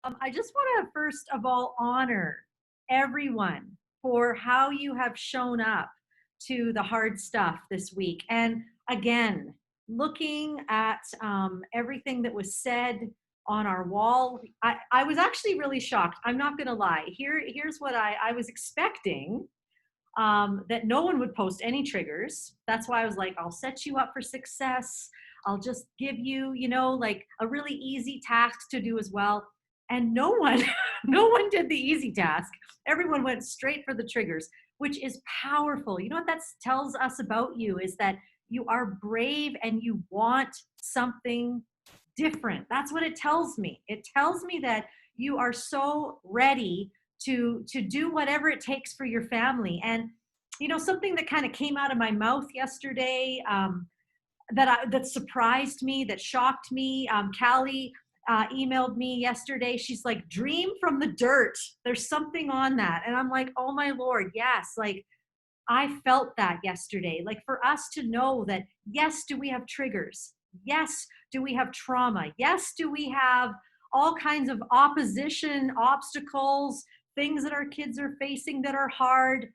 I just want to first of all honor everyone for how you have shown up to the hard stuff this week. And again, looking at everything that was said on our wall, I was actually really shocked. I'm not going to lie. Here's what I was expecting, that no one would post any triggers. That's why I was like, I'll set you up for success. I'll just give you, like a really easy task to do as well. And no one, no one did the easy task. Everyone went straight for the triggers, which is powerful. You know what that tells us about you is that you are brave and you want something different. That's what it tells me. It tells me that you are so ready to do whatever it takes for your family. And something that kind of came out of my mouth yesterday, that surprised me, that shocked me. Callie emailed me yesterday. She's like, "Dream from the dirt." There's something on that, and I'm like, "Oh my lord, yes!" Like I felt that yesterday. Like for us to know that, yes, do we have triggers? Yes, do we have trauma? Yes, do we have all kinds of opposition, obstacles, things that our kids are facing that are hard?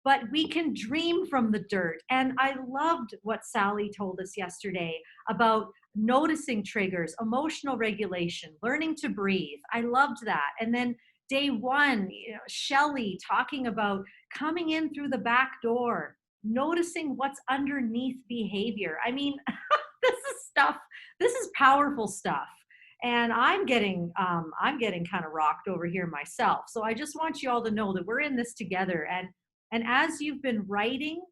But we can dream from the dirt. And I loved what Sally told us yesterday about noticing triggers, emotional regulation, learning to breathe. I loved that. And then day one, Shelly talking about coming in through the back door, noticing what's underneath behavior. I mean, this is stuff, this is powerful stuff. And I'm getting kind of rocked over here myself. So I just want you all to know that we're in this together. And as you've been writing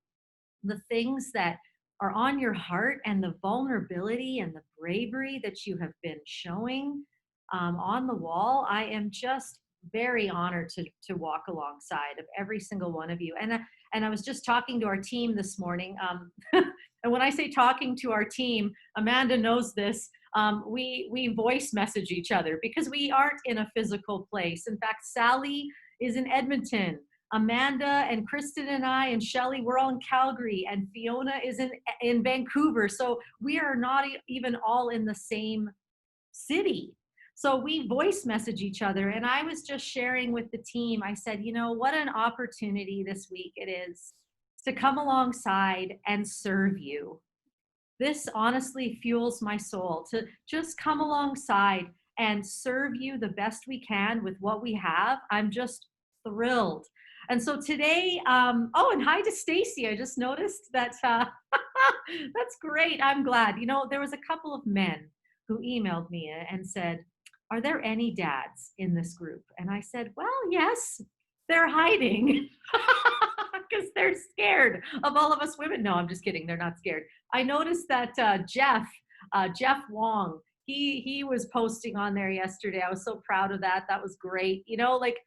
the things that are on your heart and the vulnerability and the bravery that you have been showing on the wall, I am just very honored to walk alongside of every single one of you. And I was just talking to our team this morning. And when I say talking to our team, Amanda knows this. We voice message each other because we aren't in a physical place. In fact, Sally is in Edmonton. Amanda and Kristen and I and Shelly, we're all in Calgary, and Fiona is in Vancouver. So we are not even all in the same city. So we voice message each other. And I was just sharing with the team. I said, what an opportunity this week it is to come alongside and serve you. This honestly fuels my soul to just come alongside and serve you the best we can with what we have. I'm just thrilled. And so today, oh, and hi to Stacy. I just noticed that that's great. I'm glad. There was a couple of men who emailed me and said, "Are there any dads in this group?" And I said, "Well, yes, they're hiding." Because they're scared of all of us women. No, I'm just kidding. They're not scared. I noticed that Jeff Wong, he was posting on there yesterday. I was so proud of that. That was great. Like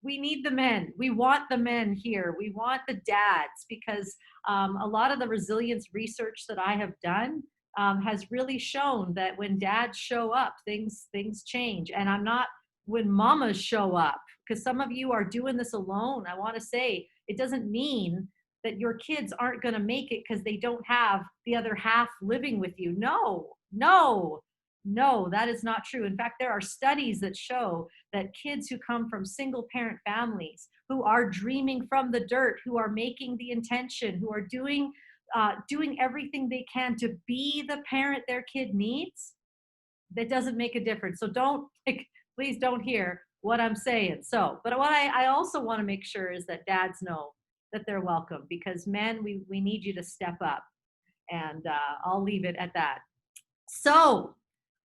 we need the men. We want the men here. We want the dads because a lot of the resilience research that I have done has really shown that when dads show up, things change. And I'm not when mamas show up, because some of you are doing this alone. I want to say it doesn't mean that your kids aren't going to make it because they don't have the other half living with you. No, no, no, that is not true. In fact, there are studies that show that kids who come from single parent families, who are dreaming from the dirt, who are making the intention, who are doing everything they can to be the parent their kid needs, that doesn't make a difference. So don't, like, please don't hear what I'm saying. So, but what I also want to make sure is that dads know that they're welcome, because men, we need you to step up. And I'll leave it at that. So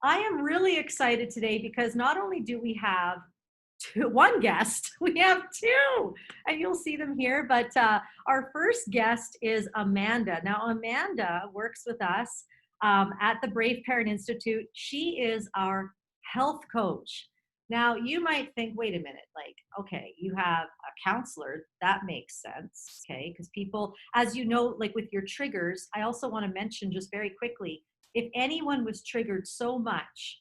I am really excited today because not only do we have one guest, we have two, and you'll see them here. But our first guest is Amanda. Now, Amanda works with us at the Brave Parent Institute. She is our health coach. Now, you might think, wait a minute, like, okay, you have a counselor. That makes sense, okay? Because people, as you know, like with your triggers, I also want to mention just very quickly, if anyone was triggered so much,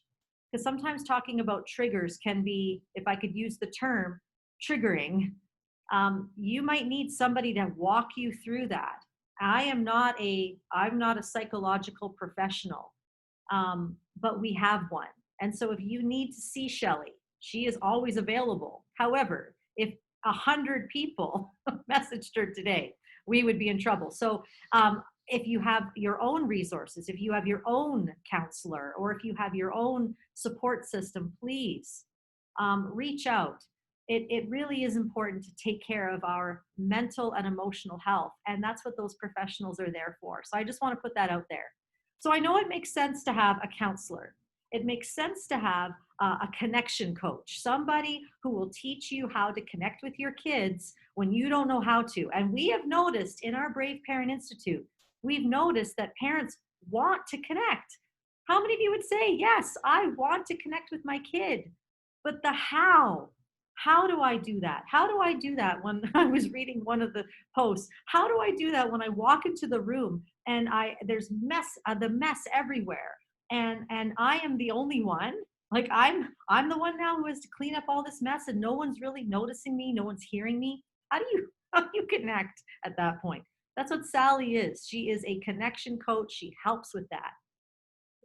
because sometimes talking about triggers can be, if I could use the term, triggering. You might need somebody to walk you through that. I'm not a psychological professional, but we have one. And so if you need to see Shelly, She is always available. However, if 100 people messaged her today, we would be in trouble. So if you have your own resources, if you have your own counselor, or if you have your own support system, please reach out. It really is important to take care of our mental and emotional health. And that's what those professionals are there for. So I just want to put that out there. So I know it makes sense to have a counselor. It makes sense to have a connection coach, somebody who will teach you how to connect with your kids when you don't know how to. And we have noticed in our Brave Parent Institute, we've noticed that parents want to connect. How many of you would say, yes, I want to connect with my kid? But the how do I do that? How do I do that? When I was reading one of the posts, how do I do that when I walk into the room and there's the mess everywhere, and I am the only one? Like I'm the one now who has to clean up all this mess, and no one's really noticing me, no one's hearing me. How do you how do you connect at that point? That's what Sally is. She is a connection coach. She helps with that.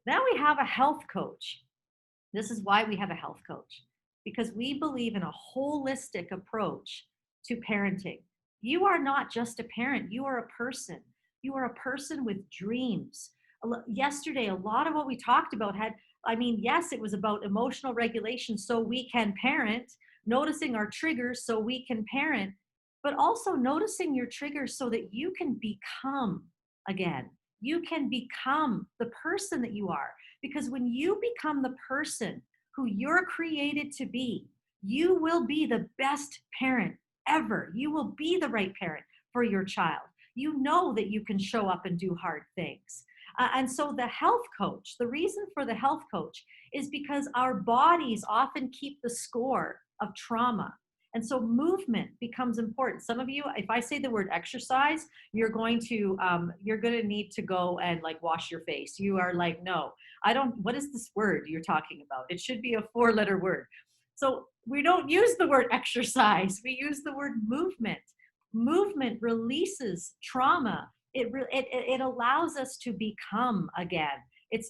Now we have a health coach. This is why we have a health coach, because we believe in a holistic approach to parenting. You are not just a parent, you are a person. You are a person with dreams. Yesterday, a lot of what we talked about yes, it was about emotional regulation so we can parent, noticing our triggers so we can parent, but also noticing your triggers so that you can become again. You can become the person that you are. Because when you become the person who you're created to be, you will be the best parent ever. You will be the right parent for your child. You know that you can show up and do hard things. And so the health coach, the reason for the health coach is because our bodies often keep the score of trauma. And so movement becomes important. Some of you, if I say the word exercise, you're going to need to go and like wash your face. You are like, no, I don't, what is this word you're talking about? It should be a 4-letter word. So we don't use the word exercise. We use the word movement. Movement releases trauma. It allows us to become again.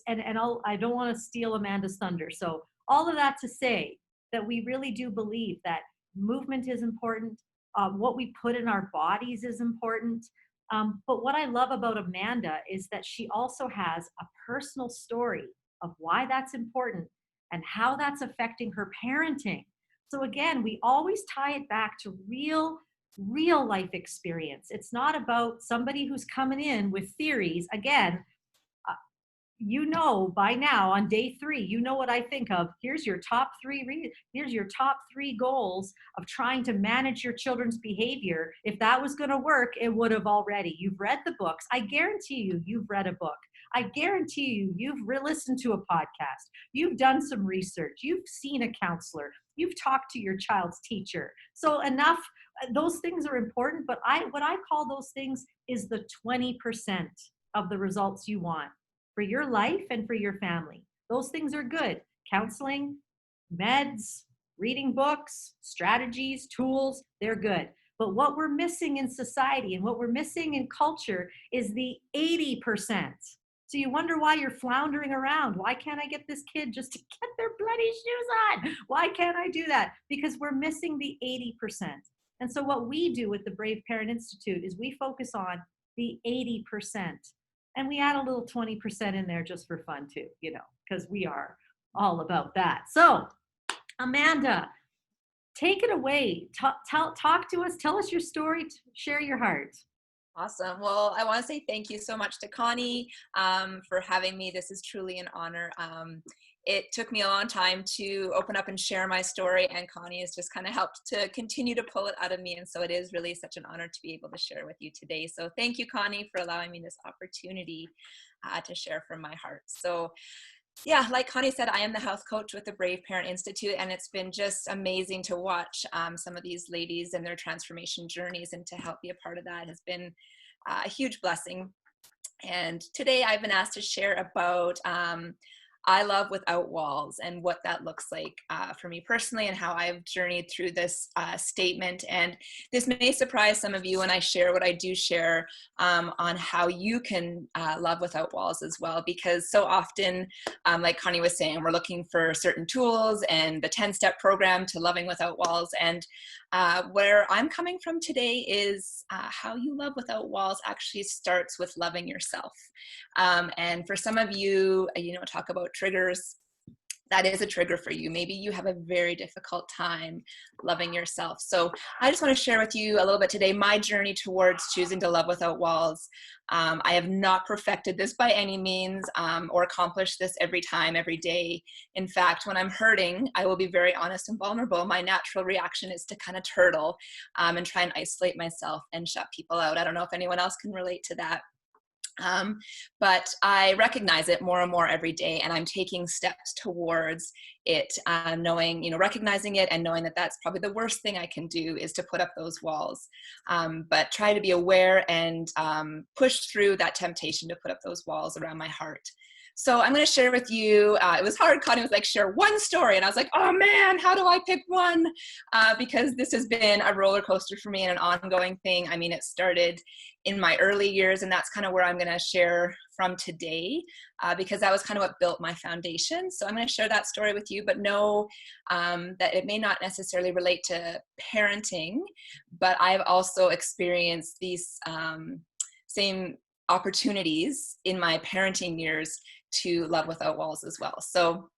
I don't want to steal Amanda's thunder. So all of that to say that we really do believe that movement is important. What we put in our bodies is important. But what I love about Amanda is that she also has a personal story of why that's important and how that's affecting her parenting. So again, we always tie it back to real life experience. It's not about somebody who's coming in with theories. Again, you know by now on day 3, you know what I think of. Here's your top 3 here's your top 3 goals of trying to manage your children's behavior. If that was going to work, it would have already. You've read the books. I guarantee you've read a book. I guarantee you've listened to a podcast. You've done some research. You've seen a counselor. You've talked to your child's teacher. So enough, those things are important, but what I call those things is the 20% of the results you want for your life and for your family. Those things are good. Counseling, meds, reading books, strategies, tools, they're good. But what we're missing in society and what we're missing in culture is the 80%. So you wonder why you're floundering around. Why can't I get this kid just to get their bloody shoes on? Why can't I do that? Because we're missing the 80%. And so what we do with the Brave Parent Institute is we focus on the 80%. And we add a little 20% in there just for fun too, because we are all about that. So Amanda, take it away. Talk to us. Tell us your story. Share your heart. Awesome. Well, I want to say thank you so much to Connie for having me. This is truly an honor. It took me a long time to open up and share my story, and Connie has just kind of helped to continue to pull it out of me. And so it is really such an honor to be able to share with you today. So thank you, Connie, for allowing me this opportunity to share from my heart. So yeah, like Connie said, I am the health coach with the Brave Parent Institute, and it's been just amazing to watch some of these ladies and their transformation journeys, and to help be a part of that has been a huge blessing. And today I've been asked to share about I love without walls and what that looks like for me personally, and how I've journeyed through this statement. And this may surprise some of you when I share what I do share on how you can love without walls as well, because so often, like Connie was saying, we're looking for certain tools and the 10-step program to loving without walls. And where I'm coming from today is how you love without walls actually starts with loving yourself. And for some of you, talk about triggers. That is a trigger for you. Maybe you have a very difficult time loving yourself. So I just want to share with you a little bit today my journey towards choosing to love without walls. I have not perfected this by any means or accomplished this every time, every day. In fact, when I'm hurting, I will be very honest and vulnerable. My natural reaction is to kind of turtle and try and isolate myself and shut people out. I don't know if anyone else can relate to that. But I recognize it more and more every day, and I'm taking steps towards it, recognizing it and knowing that that's probably the worst thing I can do is to put up those walls. But try to be aware and push through that temptation to put up those walls around my heart. So I'm going to share with you, it was hard. Connie was like, share one story. And I was like, oh man, how do I pick one? Because this has been a roller coaster for me and an ongoing thing. I mean, it started in my early years, and that's kind of where I'm going to share from today, because that was kind of what built my foundation. So I'm going to share that story with you, but know that it may not necessarily relate to parenting, but I've also experienced these same opportunities in my parenting years to love without walls as well. So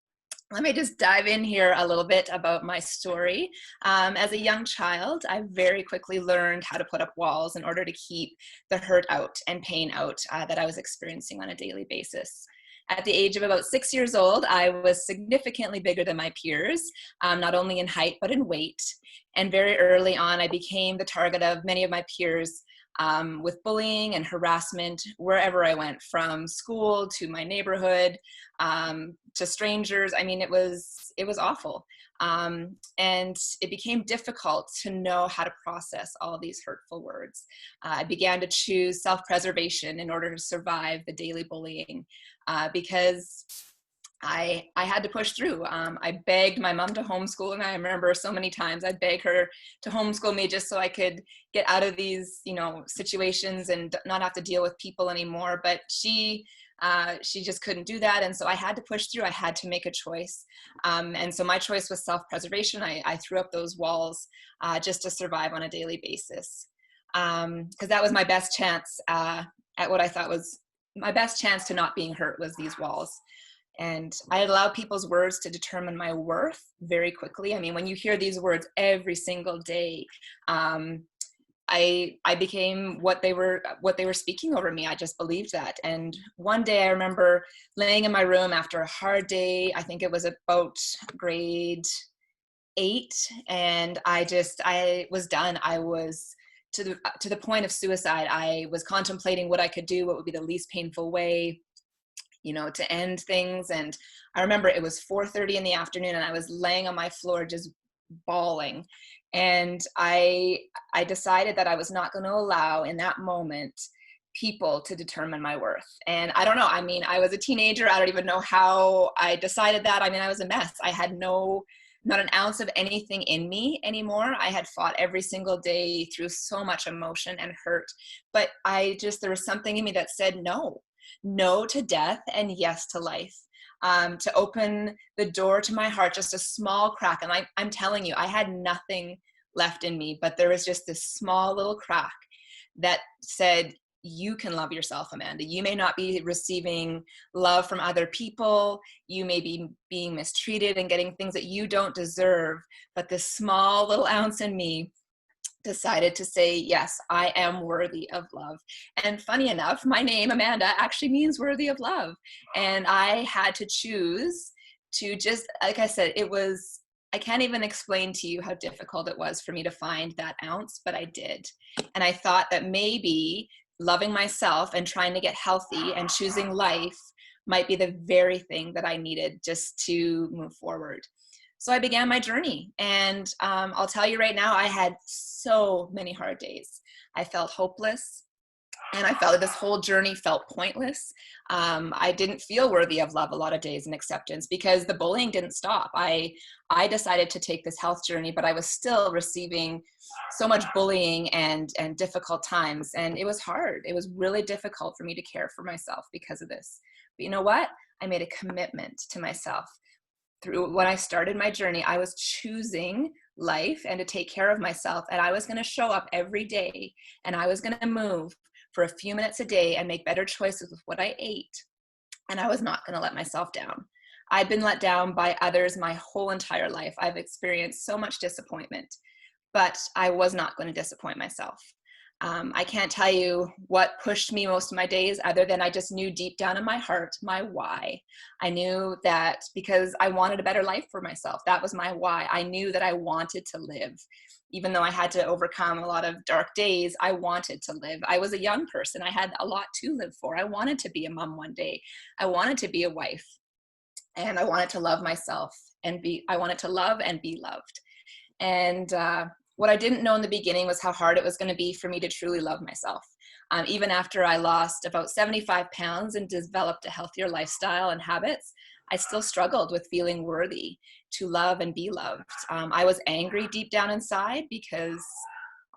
let me just dive in here a little bit about my story. As a young child, I very quickly learned how to put up walls in order to keep the hurt out and pain out that I was experiencing on a daily basis. At the age of about 6 years old, I was significantly bigger than my peers, not only in height, but in weight. And very early on, I became the target of many of my peers with bullying and harassment wherever I went, from school to my neighborhood to strangers. I mean, it was awful. And it became difficult to know how to process all these hurtful words. I began to choose self-preservation in order to survive the daily bullying because I had to push through. I begged my mom to homeschool me. I remember so many times I'd beg her to homeschool me just so I could get out of these, situations and not have to deal with people anymore. But she just couldn't do that. And so I had to push through. I had to make a choice. And so my choice was self-preservation. I threw up those walls just to survive on a daily basis. Because that was my best chance at what I thought was my best chance to not being hurt, was these walls. And I allowed people's words to determine my worth very quickly. I mean, when you hear these words every single day, I became what they were speaking over me. I just believed that. And one day I remember laying in my room after a hard day. I think it was about grade 8, and I was done. I was to the point of suicide. I was contemplating what I could do, what would be the least painful way, to end things. And I remember it was 4:30 in the afternoon, and I was laying on my floor just bawling. And I decided that I was not going to allow in that moment people to determine my worth. And I don't know, I mean, I was a teenager. I don't even know how I decided that. I mean, I was a mess. I had not an ounce of anything in me anymore. I had fought every single day through so much emotion and hurt, but there was something in me that said no to death and yes to life. To open the door to my heart, just a small crack. And I'm telling you, I had nothing left in me, but there was just this small little crack that said, you can love yourself, Amanda. You may not be receiving love from other people. You may be being mistreated and getting things that you don't deserve, but this small little ounce in me decided to say, yes, I am worthy of love. And funny enough, my name, Amanda, actually means worthy of love. And I had to choose to just, like I said, I can't even explain to you how difficult it was for me to find that ounce, but I did. And I thought that maybe loving myself and trying to get healthy and choosing life might be the very thing that I needed just to move forward. So I began my journey, and I'll tell you right now, I had so many hard days. I felt hopeless. And I felt that this whole journey felt pointless. I didn't feel worthy of love a lot of days and acceptance because the bullying didn't stop. I decided to take this health journey, but I was still receiving so much bullying and difficult times. And it was hard. It was really difficult for me to care for myself because of this. But you know what? I made a commitment to myself. Through when I started my journey, I was choosing life and to take care of myself. And I was going to show up every day, and I was going to move for a few minutes a day and make better choices with what I ate. And I was not going to let myself down. I've been let down by others my whole entire life. I've experienced so much disappointment, but I was not going to disappoint myself. I can't tell you what pushed me most of my days other than I just knew deep down in my heart my why. I knew that because I wanted a better life for myself. That was my why. I knew that I wanted to live. Even though I had to overcome a lot of dark days, I wanted to live. I was a young person. I had a lot to live for. I wanted to be a mom one day. I wanted to be a wife, and I wanted to love myself I wanted to love and be loved. And what I didn't know in the beginning was how hard it was going to be for me to truly love myself. Even after I lost about 75 pounds and developed a healthier lifestyle and habits, I still struggled with feeling worthy to love and be loved. I was angry deep down inside because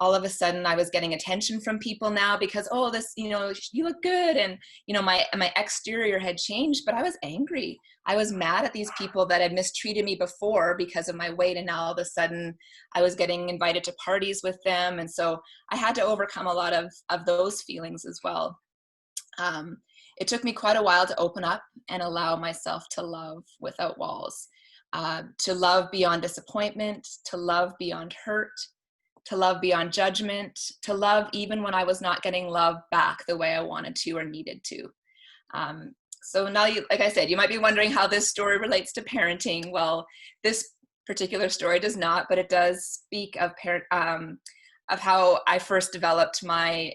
all of a sudden I was getting attention from people now because, oh, this, you look good. And, my exterior had changed, but I was angry. I was mad at these people that had mistreated me before because of my weight. And now all of a sudden I was getting invited to parties with them. And so I had to overcome a lot of those feelings as well. It took me quite a while to open up and allow myself to love without walls, to love beyond disappointment, to love beyond hurt, to love beyond judgment, to love even when I was not getting love back the way I wanted to or needed to. So now, like I said, you might be wondering how this story relates to parenting. Well, this particular story does not, but it does speak of how I first developed my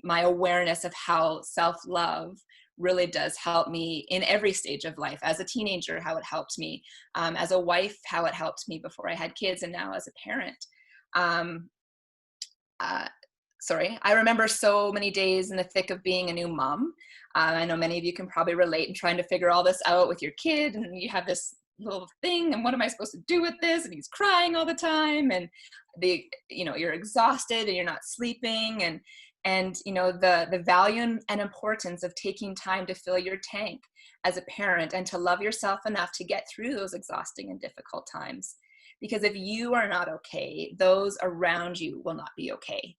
awareness of how self-love really does help me in every stage of life. As a teenager, how it helped me, as a wife, how it helped me before I had kids, and now as a parent. I remember so many days in the thick of being a new mom. I know many of you can probably relate in trying to figure all this out with your kid, and you have this little thing, and what am I supposed to do with this? And he's crying all the time, and you're exhausted and you're not sleeping, and the value and importance of taking time to fill your tank as a parent and to love yourself enough to get through those exhausting and difficult times. Because if you are not okay, those around you will not be okay.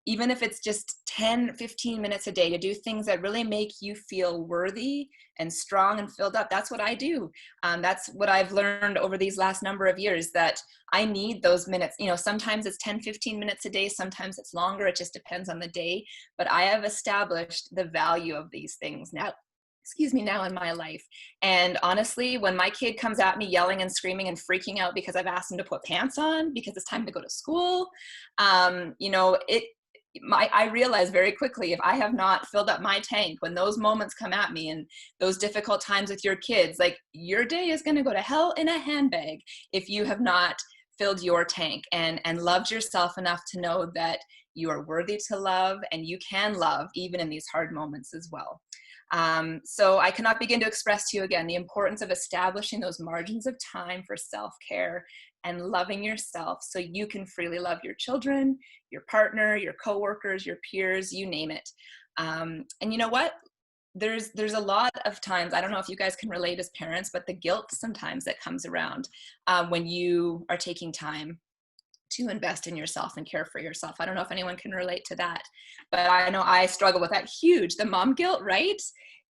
Even if it's just 10, 15 minutes a day to do things that really make you feel worthy and strong and filled up. That's what I do. That's what I've learned over these last number of years, that I need those minutes. Sometimes it's 10, 15 minutes a day. Sometimes it's longer. It just depends on the day. But I have established the value of these things now in my life. And honestly, when my kid comes at me yelling and screaming and freaking out because I've asked him to put pants on because it's time to go to school, I realize very quickly, if I have not filled up my tank, when those moments come at me and those difficult times with your kids, like, your day is going to go to hell in a handbag if you have not filled your tank and loved yourself enough to know that you are worthy to love and you can love even in these hard moments as well. So I cannot begin to express to you again the importance of establishing those margins of time for self-care and loving yourself so you can freely love your children, your partner, your coworkers, your peers, you name it. And you know what? There's a lot of times, I don't know if you guys can relate as parents, but the guilt sometimes that comes around when you are taking time to invest in yourself and care for yourself. I don't know if anyone can relate to that, but I know I struggle with that huge, the mom guilt, right?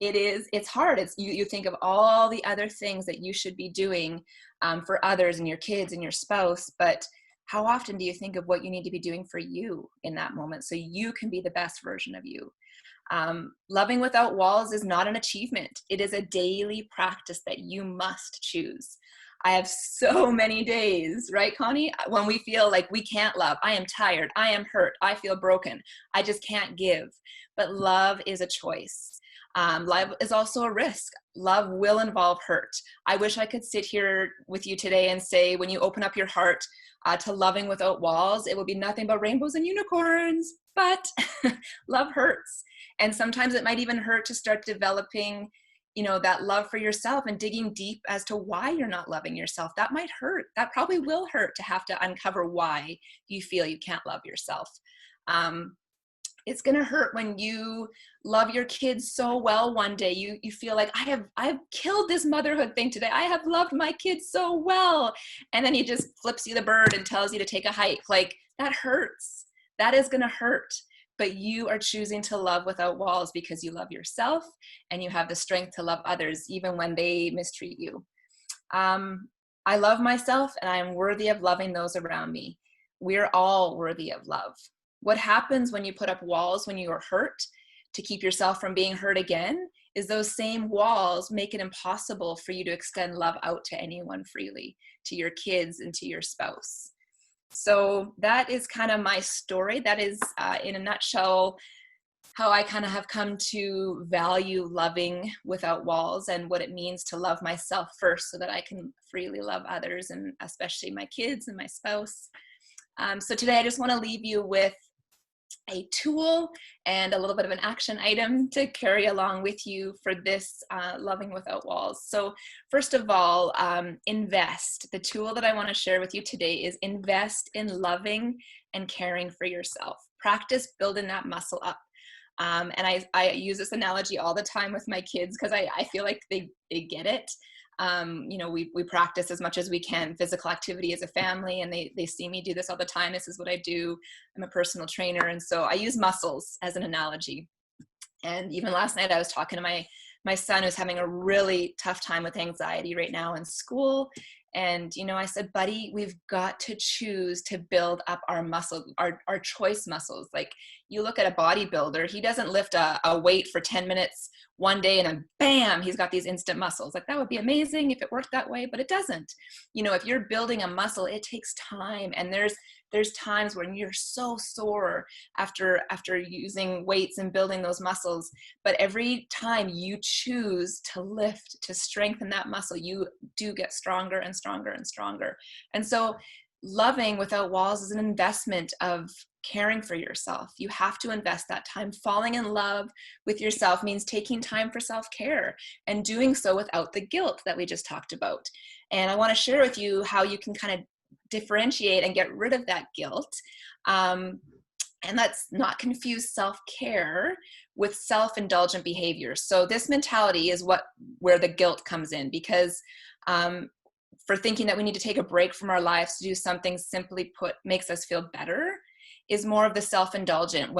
It's hard. You think of all the other things that you should be doing for others and your kids and your spouse, but how often do you think of what you need to be doing for you in that moment so you can be the best version of you? Loving without walls is not an achievement. It is a daily practice that you must choose. I have so many days, right, Connie, when we feel like we can't love. I am tired. I am hurt. I feel broken. I just can't give. But love is a choice. Love is also a risk. Love will involve hurt. I wish I could sit here with you today and say, when you open up your heart to loving without walls, it will be nothing but rainbows and unicorns, but love hurts. And sometimes it might even hurt to start developing, that love for yourself and digging deep as to why you're not loving yourself. That might hurt. That probably will hurt to have to uncover why you feel you can't love yourself. It's going to hurt when you love your kids so well one day. You feel like, I've killed this motherhood thing today. I have loved my kids so well. And then he just flips you the bird and tells you to take a hike. Like, that hurts. That is going to hurt. But you are choosing to love without walls because you love yourself and you have the strength to love others even when they mistreat you. I love myself and I am worthy of loving those around me. We're all worthy of love. What happens when you put up walls when you are hurt to keep yourself from being hurt again is those same walls make it impossible for you to extend love out to anyone freely, to your kids and to your spouse. So that is kind of my story. That is, in a nutshell, how I kind of have come to value loving without walls and what it means to love myself first so that I can freely love others, and especially my kids and my spouse. So today I just want to leave you with a tool and a little bit of an action item to carry along with you for this loving without walls. So first of all, invest. The tool that I want to share with you today is invest in loving and caring for yourself. Practice building that muscle up. And I use this analogy all the time with my kids because I feel like they get it. We practice as much as we can physical activity as a family, and they see me do this all the time. This is what I do. I'm a personal trainer. And so I use muscles as an analogy. And even last night I was talking to my son, who's having a really tough time with anxiety right now in school. And, I said, buddy, we've got to choose to build up our muscle, our choice muscles. Like, you look at a bodybuilder, he doesn't lift a weight for 10 minutes one day and then bam, he's got these instant muscles. Like, that would be amazing if it worked that way, but it doesn't. If you're building a muscle, it takes time. And there's times when you're so sore after using weights and building those muscles. But every time you choose to lift, to strengthen that muscle, you do get stronger and stronger and stronger. And so loving without walls is an investment of caring for yourself. You have to invest that time. Falling in love with yourself means taking time for self-care and doing so without the guilt that we just talked about. And I want to share with you how you can kind of differentiate and get rid of that guilt. And let's not confuse self-care with self-indulgent behavior. So this mentality is where the guilt comes in, because for thinking that we need to take a break from our lives to do something simply put makes us feel better is more of the self-indulgent.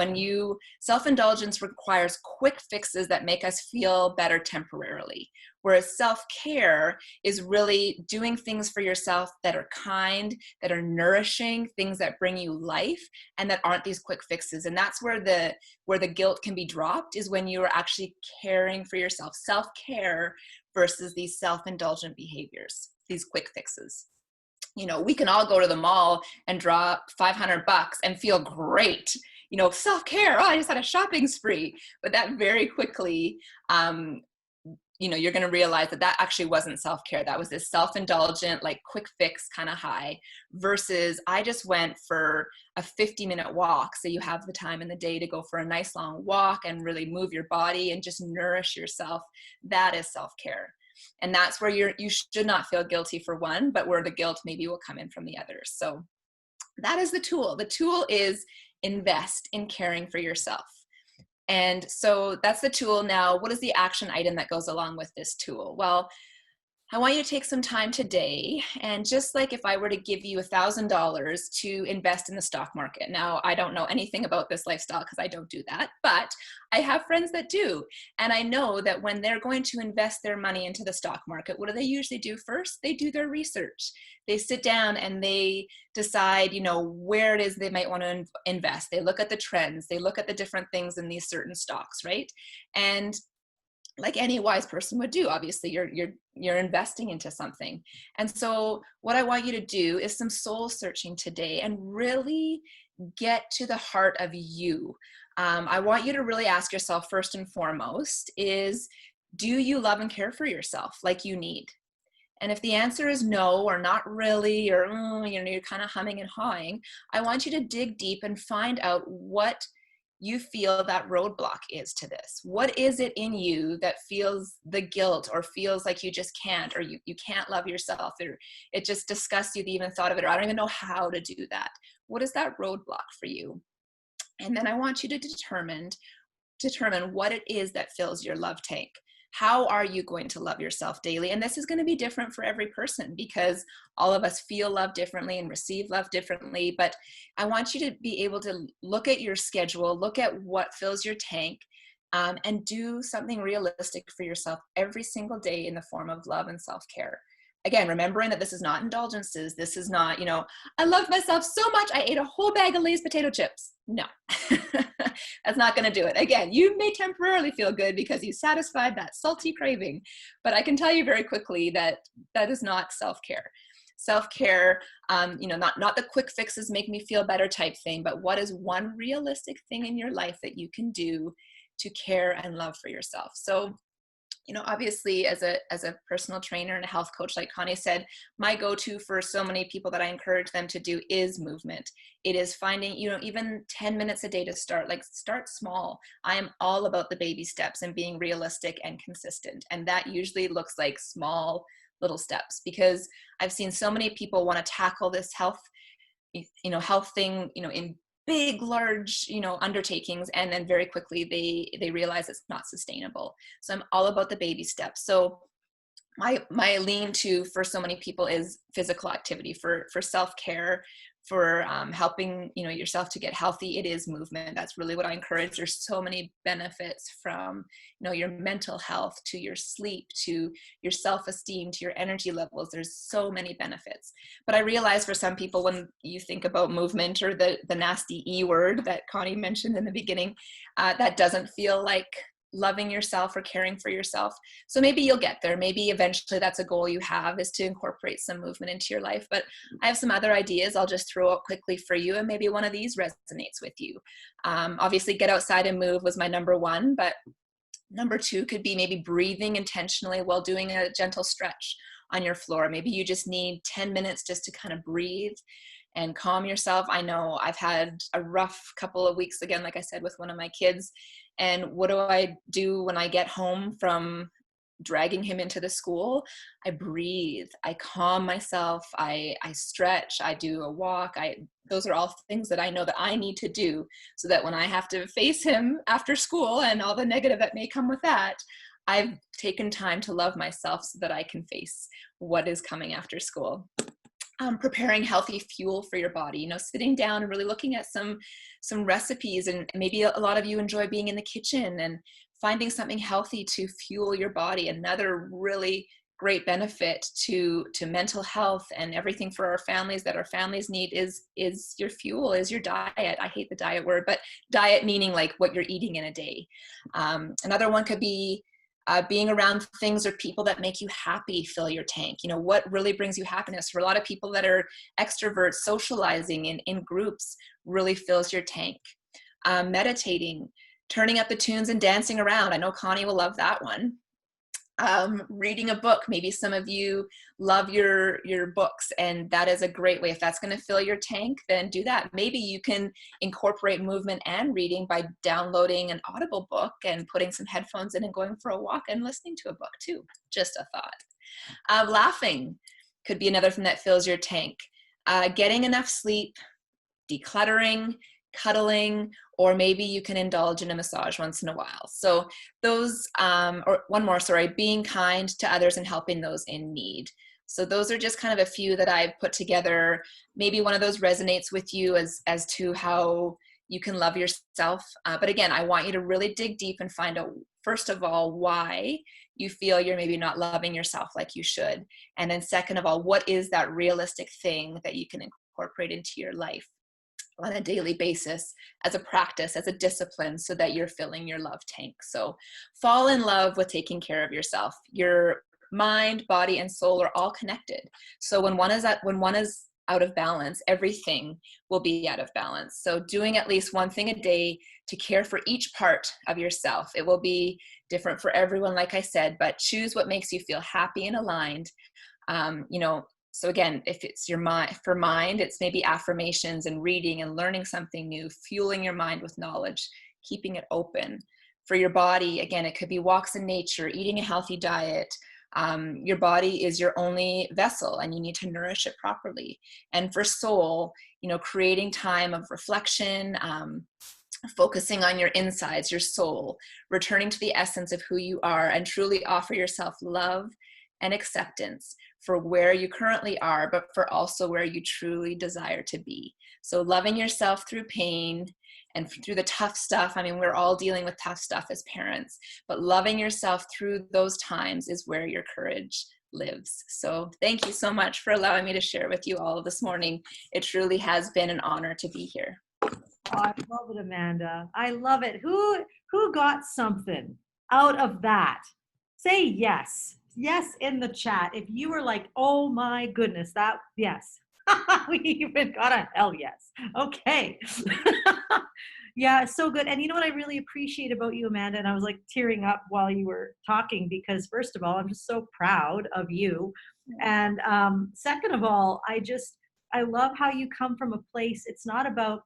Self-indulgence requires quick fixes that make us feel better temporarily, whereas self-care is really doing things for yourself that are kind, that are nourishing, things that bring you life, and that aren't these quick fixes. And that's where the guilt can be dropped, is when you are actually caring for yourself. Self-care versus these self-indulgent behaviors, these quick fixes. We can all go to the mall and drop $500 and feel great. Self-care, I just had a shopping spree. But that very quickly, you're going to realize that actually wasn't self-care. That was this self-indulgent, like quick fix kind of high, versus I just went for a 50-minute walk. So you have the time in the day to go for a nice long walk and really move your body and just nourish yourself. That is self-care. And that's where you should not feel guilty for one, but where the guilt maybe will come in from the others. So that is the tool. The tool is invest in caring for yourself. And so that's the tool. Now, what is the action item that goes along with this tool? Well, I want you to take some time today, and just like if I were to give you $1,000 to invest in the stock market. Now, I don't know anything about this lifestyle because I don't do that, but I have friends that do. And I know that when they're going to invest their money into the stock market, what do they usually do first? They do their research. They sit down and they decide, where it is they might want to invest. They look at the trends. They look at the different things in these certain stocks, right? And like any wise person would do, obviously you're investing into something. And so what I want you to do is some soul searching today and really get to the heart of you. I want you to really ask yourself first and foremost is, do you love and care for yourself like you need? And if the answer is no, or not really, or you're kind of humming and hawing, I want you to dig deep and find out what you feel that roadblock is to this. What is it in you that feels the guilt, or feels like you just can't, or you can't love yourself, or it just disgusts you to even thought of it, or I don't even know how to do that. What is that roadblock for you? And then I want you to determine what it is that fills your love tank. How are you going to love yourself daily? And this is going to be different for every person, because all of us feel love differently and receive love differently. But I want you to be able to look at your schedule, look at what fills your tank, and do something realistic for yourself every single day in the form of love and self-care. Again, remembering that this is not indulgences. This is not, I love myself so much, I ate a whole bag of Lay's potato chips. No, that's not going to do it. Again, you may temporarily feel good because you satisfied that salty craving, but I can tell you very quickly that that is not self-care. Self-care, not the quick fixes make me feel better type thing, but what is one realistic thing in your life that you can do to care and love for yourself? So, obviously as a personal trainer and a health coach, like Connie said, my go-to for so many people that I encourage them to do is movement. It is finding, even 10 minutes a day to start, like start small. I am all about the baby steps and being realistic and consistent. And that usually looks like small little steps, because I've seen so many people want to tackle this health thing, in big, large, undertakings. And then very quickly they realize it's not sustainable. So I'm all about the baby steps. So my lean to for so many people is physical activity for self-care, for helping yourself to get healthy. It is movement. That's really what I encourage. There's so many benefits from your mental health to your sleep to your self-esteem to your energy levels. There's so many benefits. But I realize for some people, when you think about movement, or the nasty E word that Connie mentioned in the beginning, that doesn't feel like loving yourself or caring for yourself. So maybe you'll get there. Maybe eventually that's a goal you have, is to incorporate some movement into your life. But I have some other ideas I'll just throw out quickly for you, and maybe one of these resonates with you. Obviously, get outside and move was my number one, but number two could be maybe breathing intentionally while doing a gentle stretch on your floor. Maybe you just need 10 minutes just to kind of breathe and calm yourself. I know I've had a rough couple of weeks, again, like I said, with one of my kids. And what do I do when I get home from dragging him into the school? I breathe, I calm myself, I stretch, I do a walk. Those are all things that I know that I need to do, so that when I have to face him after school and all the negative that may come with that, I've taken time to love myself so that I can face what is coming after school. Preparing healthy fuel for your body, sitting down and really looking at some recipes. And maybe a lot of you enjoy being in the kitchen and finding something healthy to fuel your body. Another really great benefit to mental health and everything for our families that our families need is your fuel, is your diet. I hate the diet word, but diet meaning like what you're eating in a day. Another one could be being around things or people that make you happy, fill your tank. What really brings you happiness? For a lot of people that are extroverts, socializing in groups really fills your tank. Meditating, turning up the tunes and dancing around. I know Connie will love that one. Reading a book. Maybe some of you love your books, and that is a great way. If that's going to fill your tank, then do that. Maybe you can incorporate movement and reading by downloading an Audible book and putting some headphones in and going for a walk and listening to a book too. Just a thought. Laughing could be another thing that fills your tank. Getting enough sleep, decluttering, cuddling, or maybe you can indulge in a massage once in a while. So those, or one more, sorry, being kind to others and helping those in need. So those are just kind of a few that I've put together. Maybe one of those resonates with you as to how you can love yourself. But again, I want you to really dig deep and find out, first of all, why you feel you're maybe not loving yourself like you should. And then second of all, what is that realistic thing that you can incorporate into your life on a daily basis, as a practice, as a discipline, so that you're filling your love tank. So fall in love with taking care of yourself. Your mind, body, and soul are all connected. So when one is out of balance, everything will be out of balance. So doing at least one thing a day to care for each part of yourself. It will be different for everyone, like I said, but choose what makes you feel happy and aligned. You know, so again, if it's your mind, for mind, it's maybe affirmations and reading and learning something new, fueling your mind with knowledge, keeping it open. For your body, again, it could be walks in nature, eating a healthy diet. Your body is your only vessel and you need to nourish it properly. And for soul, you know, creating time of reflection, focusing on your insides, your soul, returning to the essence of who you are, and truly offer yourself love and acceptance for where you currently are, but for also where you truly desire to be. So loving yourself through pain and through the tough stuff. I mean, we're all dealing with tough stuff as parents, but loving yourself through those times is where your courage lives. So thank you so much for allowing me to share with you all this morning. It truly has been an honor to be here. Oh, I love it, Amanda. I love it. Who got something out of that? Say yes. Yes in the chat. If you were like, oh my goodness, that yes. We even got a hell yes. Okay. Yeah, so good. And you know what I really appreciate about you, Amanda? And I was like tearing up while you were talking because first of all, I'm just so proud of you. And second of all, I love how you come from a place. It's not about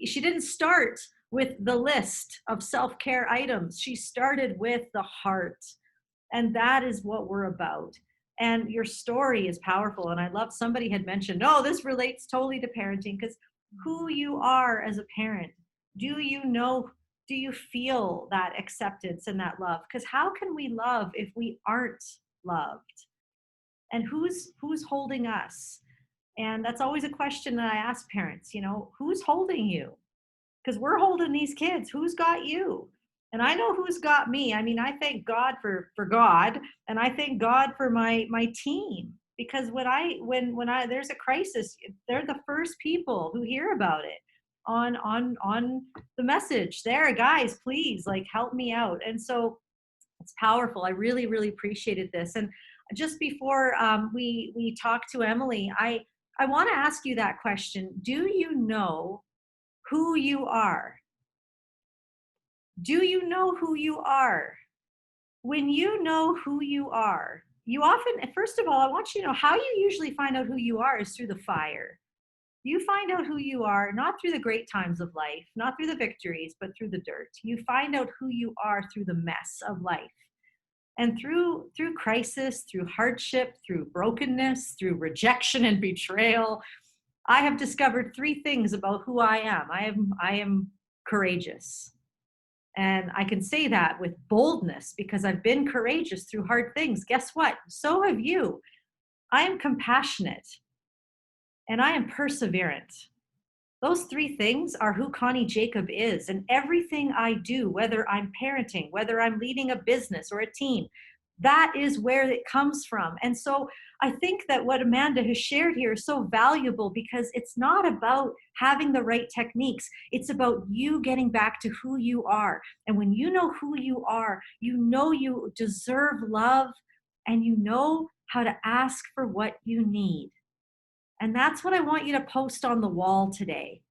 she didn't start with the list of self-care items. She started with the heart. And that is what we're about. And your story is powerful. And I love somebody had mentioned, oh, this relates totally to parenting because who you are as a parent, do you know, do you feel that acceptance and that love? Because how can we love if we aren't loved? And who's holding us? And that's always a question that I ask parents, you know, who's holding you? Because we're holding these kids. Who's got you? And I know who's got me. I mean, I thank God for God, and I thank God for my team. Because when I there's a crisis, they're the first people who hear about it on the message. There, guys, please like help me out. And so it's powerful. I really, really appreciated this. And just before we talk to Emily, I want to ask you that question. Do you know who you are? Do you know who you are? When you know who you are, you often, first of all, I want you to know how you usually find out who you are is through the fire. You find out who you are, not through the great times of life, not through the victories, but through the dirt. You find out who you are through the mess of life. And through crisis, through hardship, through brokenness, through rejection and betrayal, I have discovered three things about who I am. I am courageous. And I can say that with boldness because I've been courageous through hard things. Guess what? So have you. I am compassionate and I am perseverant. Those three things are who Connie Jacob is. And everything I do, whether I'm parenting, whether I'm leading a business or a team, that is where it comes from. And so I think that what Amanda has shared here is so valuable because it's not about having the right techniques. It's about you getting back to who you are. And when you know who you are, you know you deserve love and you know how to ask for what you need. And that's what I want you to post on the wall today.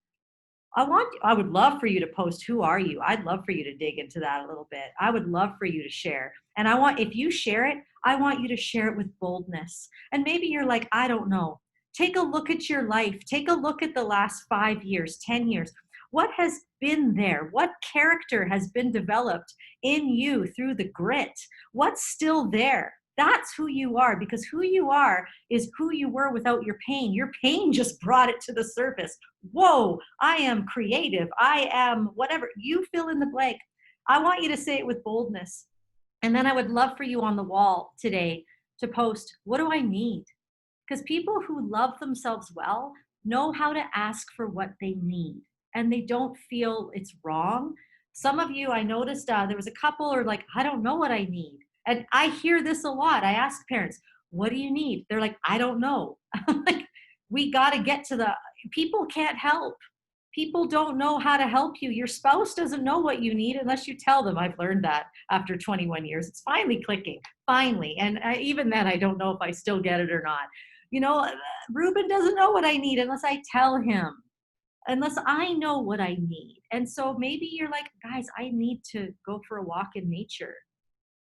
I would love for you to post, who are you? I'd love for you to dig into that a little bit. I would love for you to share. And if you share it, I want you to share it with boldness. And maybe you're like, I don't know. Take a look at your life. Take a look at the last 5 years, 10 years. What has been there? What character has been developed in you through the grit? What's still there? That's who you are, because who you are is who you were without your pain. Your pain just brought it to the surface. Whoa, I am creative. I am whatever. You fill in the blank. I want you to say it with boldness. And then I would love for you on the wall today to post, what do I need? Because people who love themselves well know how to ask for what they need and they don't feel it's wrong. Some of you, I noticed there was a couple are like, I don't know what I need. And I hear this a lot. I ask parents, what do you need? They're like, I don't know. Like, we got to get to people can't help. People don't know how to help you. Your spouse doesn't know what you need unless you tell them. I've learned that after 21 years. It's finally clicking, finally. And even then, I don't know if I still get it or not. You know, Ruben doesn't know what I need unless I tell him, unless I know what I need. And so maybe you're like, guys, I need to go for a walk in nature.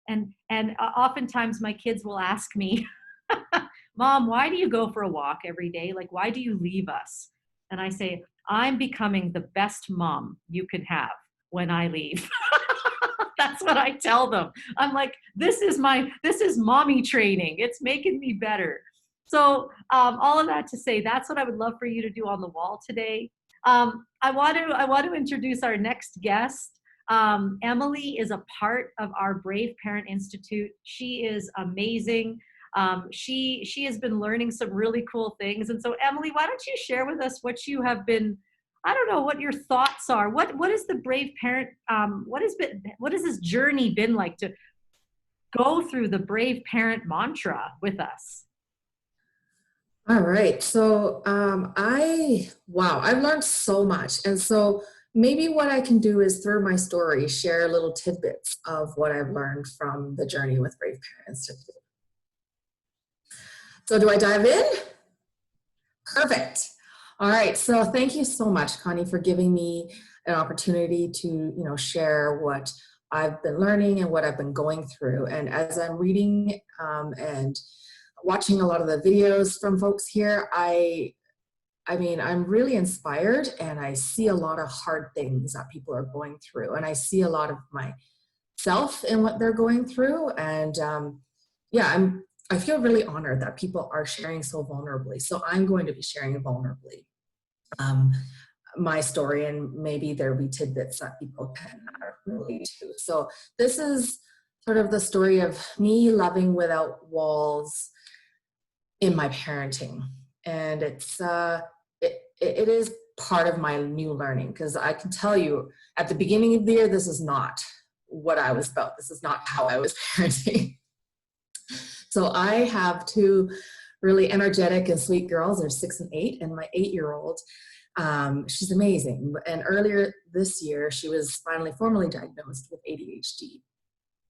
And oftentimes my kids will ask me, Mom, why do you go for a walk every day? Like, why do you leave us? And I say, I'm becoming the best mom you can have when I leave. That's what I tell them. I'm like, this is mommy training. It's making me better. So all of that to say, that's what I would love for you to do on the wall today. I want to introduce our next guest. Emily is a part of our Brave Parent Institute. She is amazing. She has been learning some really cool things. And so, Emily, why don't you share with us what you have been? I don't know what your thoughts are. What is the Brave Parent? What has this journey been like to go through the Brave Parent mantra with us? All right. So wow, I've learned so much. And so maybe what I can do is through my story, share little tidbits of what I've learned from the journey with Brave Parents Institute. So do I dive in? Perfect. All right. So thank you so much, Connie, for giving me an opportunity to, share what I've been learning and what I've been going through. And as I'm reading and watching a lot of the videos from folks here, I'm really inspired, and I see a lot of hard things that people are going through, and I see a lot of myself in what they're going through. And I feel really honored that people are sharing so vulnerably. So I'm going to be sharing vulnerably my story, and maybe there'll be tidbits that people can relate to. So this is sort of the story of me loving without walls in my parenting. And it is part of my new learning, because I can tell you at the beginning of the year, this is not what I was about. This is not how I was parenting. So I have two really energetic and sweet girls. They're 6 and 8, and my 8-year-old, she's amazing. And earlier this year, she was finally formally diagnosed with ADHD.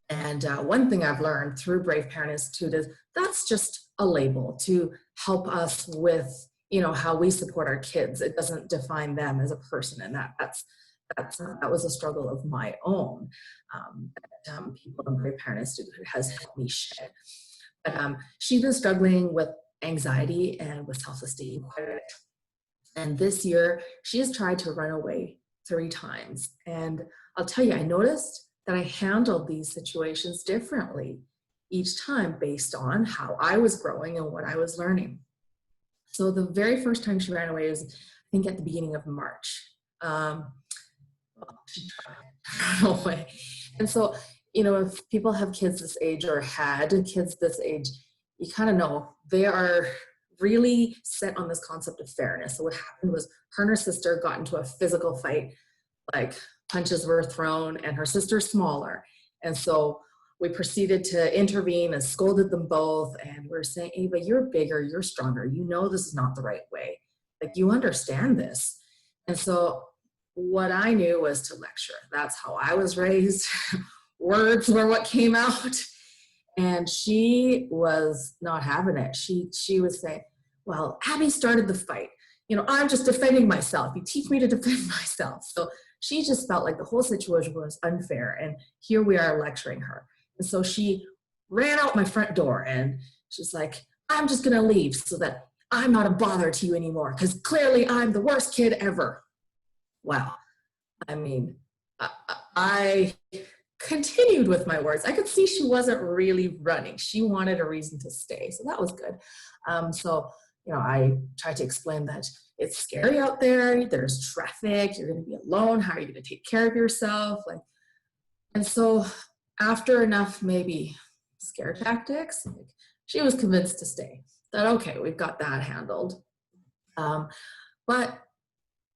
And one thing I've learned through Brave Parent Institute is that's just a label to help us with, how we support our kids. It doesn't define them as a person, and that was a struggle of my own. People in Brave Parent Institute has helped me shed. But she's been struggling with anxiety and with self-esteem quite a bit. And this year, she has tried to run away 3 times. And I'll tell you, I noticed that I handled these situations differently each time based on how I was growing and what I was learning. So the very first time she ran away was, I think, at the beginning of March. She tried to run away. And so, if people have kids this age or had kids this age, you kind of know they are really set on this concept of fairness. So what happened was her and her sister got into a physical fight, like punches were thrown, and her sister's smaller. And so we proceeded to intervene and scolded them both. And we're saying, Ava, you're bigger, you're stronger. You know this is not the right way. Like, you understand this. And so what I knew was to lecture. That's how I was raised. Words were what came out. And she was not having it. She was saying, well, Abby started the fight. I'm just defending myself. You teach me to defend myself. So she just felt like the whole situation was unfair. And here we are lecturing her. And so she ran out my front door, and she's like, I'm just going to leave so that I'm not a bother to you anymore, because clearly I'm the worst kid ever. Wow. I continued with my words. I could see she wasn't really running. She wanted a reason to stay. So that was good. I tried to explain that it's scary out there. There's traffic. You're going to be alone. How are you going to take care of yourself? And so after enough maybe scare tactics, she was convinced to stay. That, okay, we've got that handled. But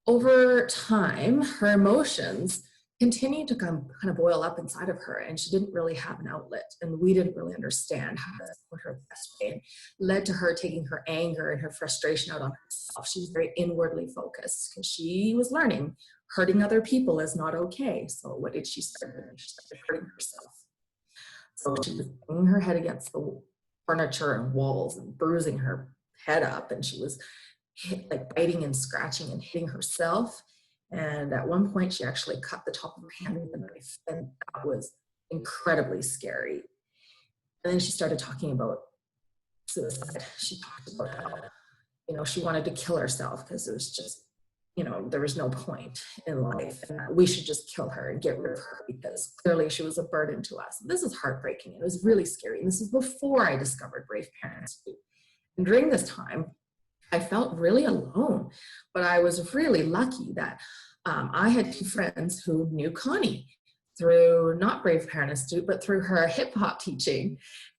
over time, her emotions continued to kind of boil up inside of her, and she didn't really have an outlet, and we didn't really understand how to support her the best way. It led to her taking her anger and her frustration out on herself. She was very inwardly focused because she was learning hurting other people is not okay. So what did she start doing? She started hurting herself. So she was banging her head against the furniture and walls and bruising her head up, and she was like biting and scratching and hitting herself. And at one point, she actually cut the top of her hand with a knife, and that was incredibly scary. And then she started talking about suicide. She talked about how, you know, she wanted to kill herself because it was just, you know, there was no point in life, and we should just kill her and get rid of her because clearly she was a burden to us. And this is heartbreaking. It was really scary. And this is before I discovered Brave Parents. And during this time, I felt really alone, but I was really lucky that I had two friends who knew Connie through not Brave Parent Institute, but through her hip hop teaching.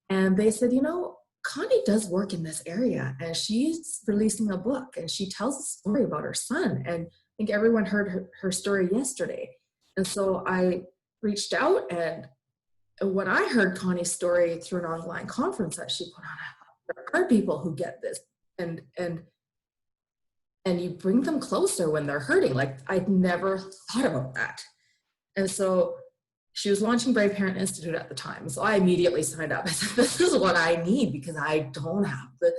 And they said, you know, Connie does work in this area, and she's releasing a book, and she tells a story about her son. And I think everyone heard her story yesterday. And so I reached out, and when I heard Connie's story through an online conference that she put on, there are people who get this, and you bring them closer when they're hurting. Like, I'd never thought about that. And so she was launching Brave Parent Institute at the time. So I immediately signed up. I said, this is what I need, because I don't have the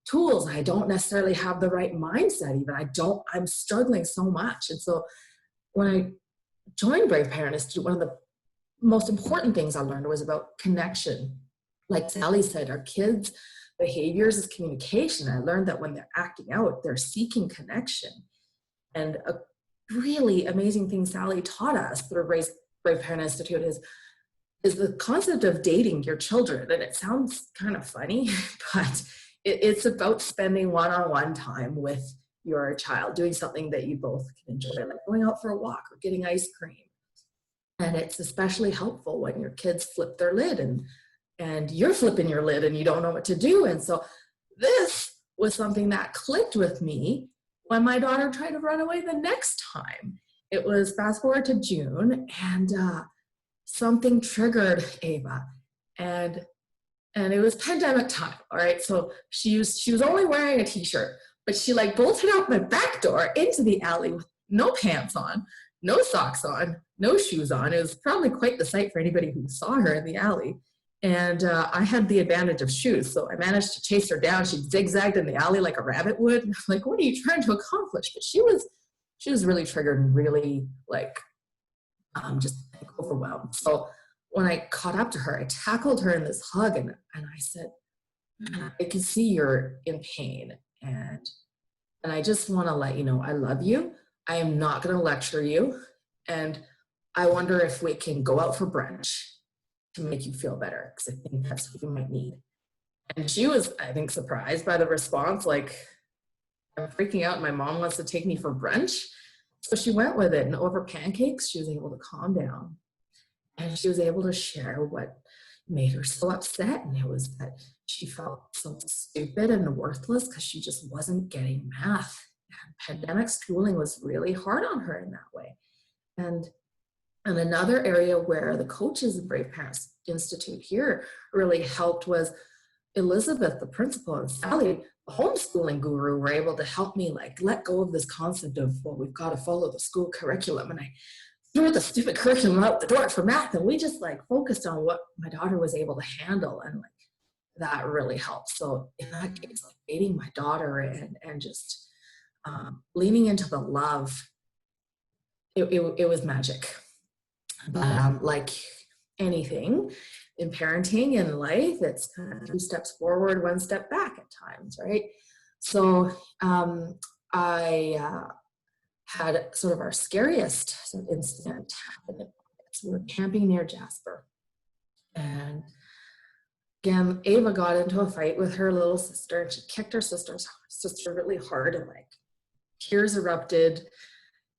tools. I don't necessarily have the right mindset even. I'm struggling so much. And so when I joined Brave Parent Institute, one of the most important things I learned was about connection. Like Sally said, our kids' behaviors is communication. I learned that when they're acting out, they're seeking connection. And a really amazing thing Sally taught us through Brave Parent Institute is the concept of dating your children. And it sounds kind of funny, but it's about spending one-on-one time with your child, doing something that you both can enjoy, like going out for a walk or getting ice cream. And it's especially helpful when your kids flip their lid and you're flipping your lid and you don't know what to do. And so this was something that clicked with me when my daughter tried to run away the next time. It was fast forward to June, and something triggered Ava, and it was pandemic time. All right, so she was only wearing a t-shirt, but she like bolted out my back door into the alley with no pants on, no socks on, no shoes on. It was probably quite the sight for anybody who saw her in the alley. And I had the advantage of shoes, so I managed to chase her down. She zigzagged in the alley like a rabbit would. I'm like, what are you trying to accomplish? But she was really triggered and really like just like overwhelmed. So when I caught up to her, I tackled her in this hug, and I said, I can see you're in pain, and I just want to let you know I love you. I am not going to lecture you, and I wonder if we can go out for brunch to make you feel better, because I think that's what you might need. And she was, I think, surprised by the response, like, I'm freaking out, my mom wants to take me for brunch. So she went with it, and over pancakes, she was able to calm down. And she was able to share what made her so upset, and it was that she felt so stupid and worthless because she just wasn't getting math. And pandemic schooling was really hard on her in that way. And another area where the coaches of Brave Parents Institute here really helped was Elizabeth, the principal, and Sally, the homeschooling guru, were able to help me like let go of this concept of, well, we've got to follow the school curriculum. And I threw the stupid curriculum out the door for math, and we just like focused on what my daughter was able to handle, and like that really helped. So in that case, like dating my daughter and just leaning into the love, it was magic. But like anything in parenting and life, it's kind of 2 steps forward, 1 step back at times, right? So I had sort of our scariest sort of incident happen. So we were camping near Jasper. And again, Ava got into a fight with her little sister, and she kicked her sister really hard, and like tears erupted.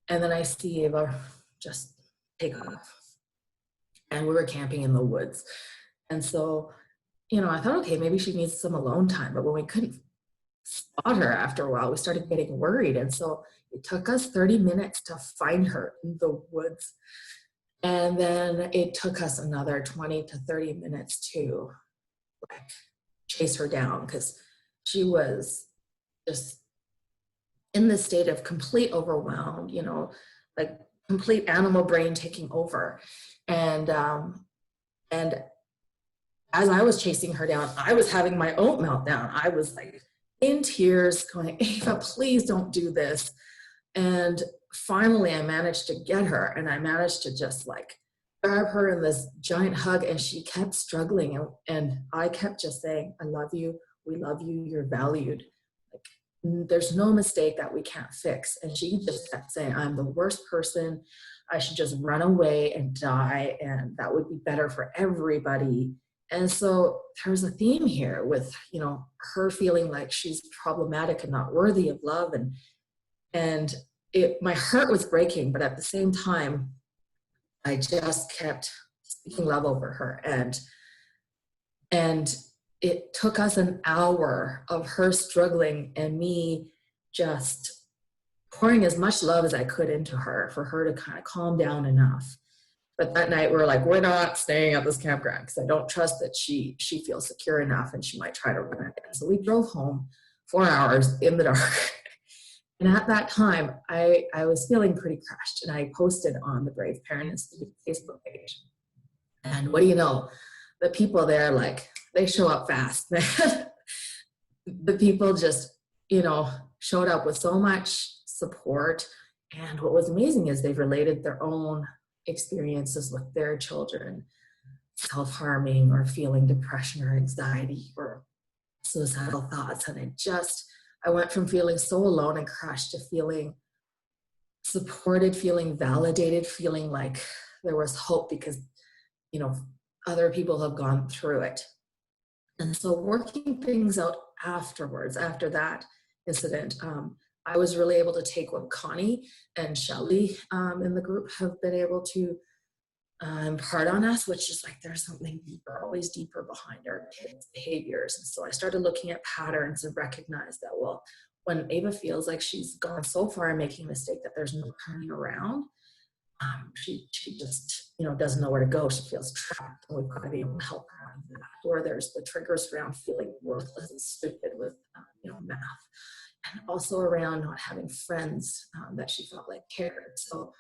And then I see Ava just take off. And we were camping in the woods. And so, you know, I thought, okay, maybe she needs some alone time. But when we couldn't spot her after a while, we started getting worried. And so it took us 30 minutes to find her in the woods. And then it took us another 20 to 30 minutes to like chase her down, because she was just in this state of complete overwhelmed, you know, like complete animal brain taking over. And as I was chasing her down, I was having my own meltdown. I was like in tears going, Ava, please don't do this. And finally I managed to get her, and I managed to just like grab her in this giant hug, and she kept struggling. And I kept just saying, I love you. We love you. You're valued. Like, there's no mistake that we can't fix. And she just kept saying, I'm the worst person. I should just run away and die. And that would be better for everybody. And so there's a theme here with, you know, her feeling like she's problematic and not worthy of love. And my heart was breaking, but at the same time, I just kept speaking love over her. And it took us an hour of her struggling and me just pouring as much love as I could into her for her to kind of calm down enough. But that night we were like, we're not staying at this campground because I don't trust that she feels secure enough and she might try to run again. So we drove home 4 hours in the dark. And at that time, I was feeling pretty crushed, and I posted on the Brave Parent Institute Facebook page. And what do you know? The people there, like, they show up fast. The people just, you know, showed up with so much support. And what was amazing is they've related their own experiences with their children, self-harming or feeling depression or anxiety or suicidal thoughts. And I went from feeling so alone and crushed to feeling supported, feeling validated, feeling like there was hope because, you know, other people have gone through it. And so working things out afterwards, after that incident, I was really able to take what Connie and Shelly in the group have been able to impart on us, which is like there's something deeper, always deeper behind our kids' behaviors. And so I started looking at patterns and recognized that, well, when Ava feels like she's gone so far in making a mistake that there's no turning around, she just, you know, doesn't know where to go. She feels trapped, and we've got to be able to help her out of that. Or there's the triggers around feeling worthless and stupid with, you know, math, and also around not having friends that she felt like cared. So,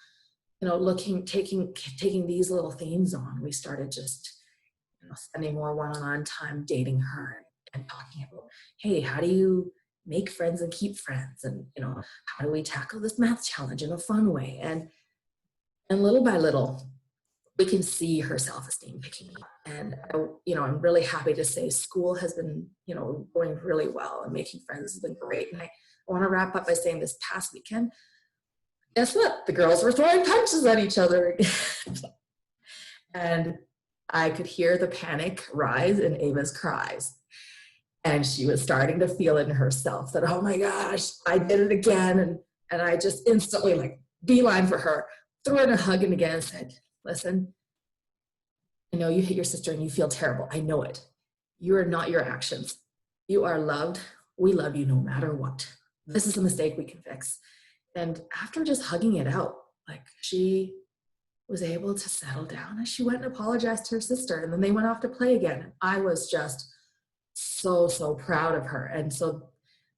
you know, taking these little themes on, we started just, you know, spending more one-on-one time dating her and talking about, hey, how do you make friends and keep friends? And, you know, how do we tackle this math challenge in a fun way? And little by little, we can see her self-esteem picking up. And, you know, I'm really happy to say school has been, you know, going really well, and making friends has been great. And I want to wrap up by saying this past weekend, guess what? The girls were throwing punches at each other. And I could hear the panic rise in Ava's cries. And she was starting to feel it in herself that, oh my gosh, I did it again. And I just instantly, like, beeline for her, threw her a hug and again said, listen, I know you hit your sister and you feel terrible. I know it. You are not your actions. You are loved. We love you no matter what. This is a mistake we can fix. And after just hugging it out, like, she was able to settle down, and she went and apologized to her sister, and then they went off to play again. And I was just so proud of her. And so